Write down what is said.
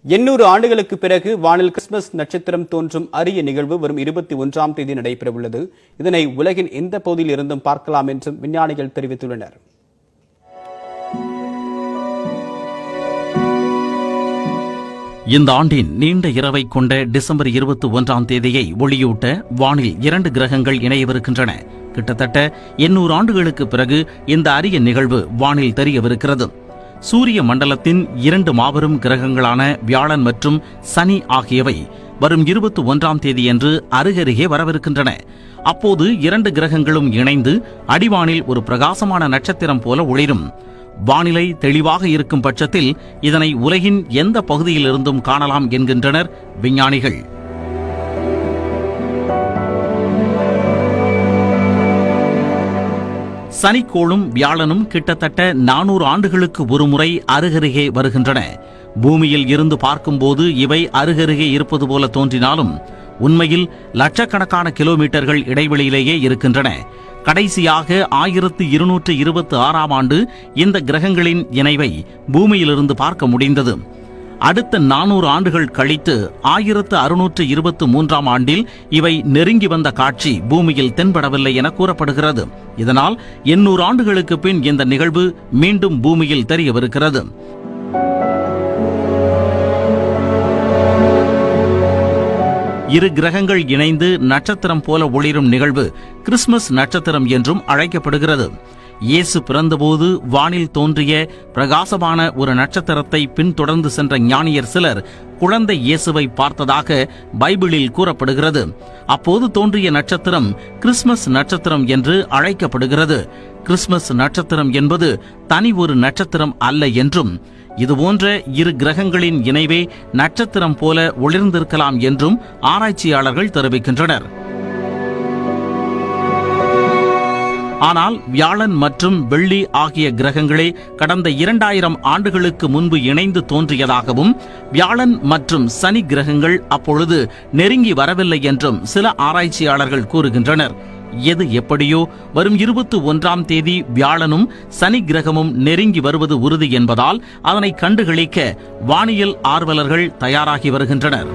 800 ஆண்டுகளுக்கு பிறகு வானில் கிறிஸ்துமஸ் நட்சத்திரம் தோன்றும் அரிய நிகழ்வு வரும் 21ஆம் தேதி நடைபெறவுள்ளது. இதனை உலகின் எந்த பகுதியில் இருந்தும் பார்க்கலாம் என்றும் விஞ்ஞானிகள் தெரிவித்துள்ளனர். இந்த ஆண்டின் நீண்ட இரவை கொண்ட டிசம்பர் 21ஆம் தேதியை ஒளியூட்ட வானில் 2 கிரகங்கள் இணையவிருக்கின்றன. கிட்டத்தட்ட 800 ஆண்டுகளுக்கு பிறகு இந்த அரிய நிகழ்வு வானில் தெரியவிருக்கிறது. சூரிய மண்டலத்தின் 2 மாபெரும் கிரகங்களான வியாழன் மற்றும் சனி ஆகியவை வரும் 21ஆம் தேதியன்று அருகருகே வரவிருக்கின்றன. அப்போது 2 கிரகங்களும் இணைந்து அடிவானில் ஒரு பிரகாசமான நட்சத்திரம் போல ஒளிரும். வானிலை தெளிவாக இருக்கும் பட்சத்தில் இதனை உலகின் எந்த பகுதியிலிருந்தும் காணலாம் என்கின்றனர் விஞ்ஞானிகள். சனிக்கோளும் வியாழனும் கிட்டத்தட்ட 400 ஆண்டுகளுக்கு ஒருமுறை அருகருகே வருகின்றன. பூமியில் இருந்து பார்க்கும்போது இவை அருகருகே இருப்பது போல தோன்றினாலும் உண்மையில் லட்சக்கணக்கான கிலோமீட்டர்கள் இடைவெளியிலேயே இருக்கின்றன. கடைசியாக 1226ஆம் ஆண்டு இந்த கிரகங்களின் இணைவை பூமியிலிருந்து பார்க்க முடிந்தது. அடுத்த 400 ஆண்டுகள் கழித்து 1623ஆம் ஆண்டில் இவை நெருங்கி வந்த காட்சி பூமியில் தென்படவில்லை என கூறப்படுகிறது. இதனால் 800 ஆண்டுகளுக்கு பின் இந்த நிகழ்வு மீண்டும் பூமியில் தெரியவிருக்கிறது. இரு கிரகங்கள் இணைந்து நட்சத்திரம் போல ஒளிரும் நிகழ்வு கிறிஸ்துமஸ் நட்சத்திரம் என்றும் அழைக்கப்படுகிறது. இயேசு பிறந்தபோது வானில் தோன்றிய பிரகாசமான ஒரு நட்சத்திரத்தை பின்தொடர்ந்து சென்ற ஞானியர் சிலர் குழந்தை இயேசுவை பார்த்ததாக பைபிளில் கூறப்படுகிறது. அப்போது தோன்றிய நட்சத்திரம் கிறிஸ்துமஸ் நட்சத்திரம் என்று அழைக்கப்படுகிறது. கிறிஸ்துமஸ் நட்சத்திரம் என்பது தனி ஒரு நட்சத்திரம் அல்ல என்றும் இதுபோன்ற இரு கிரகங்களின் இணைவே நட்சத்திரம் போல ஒளிர்ந்திருக்கலாம் என்றும் ஆராய்ச்சியாளர்கள் தெரிவிக்கின்றனர். ஆனால் வியாழன் மற்றும் வெள்ளி ஆகிய கிரகங்களே கடந்த 2000 ஆண்டுகளுக்கு முன்பு இணைந்து தோன்றியதாகவும் வியாழன் மற்றும் சனி கிரகங்கள் அப்பொழுது நெருங்கி வரவில்லை என்றும் சில ஆராய்ச்சியாளர்கள் கூறுகின்றனர். எது எப்படியோ வரும் 21ஆம் தேதி வியாழனும் சனி கிரகமும் நெருங்கி வருவது உறுதி என்பதால் அதனை கண்டுகளிக்க வானியல் ஆர்வலர்கள் தயாராகி வருகின்றனர்.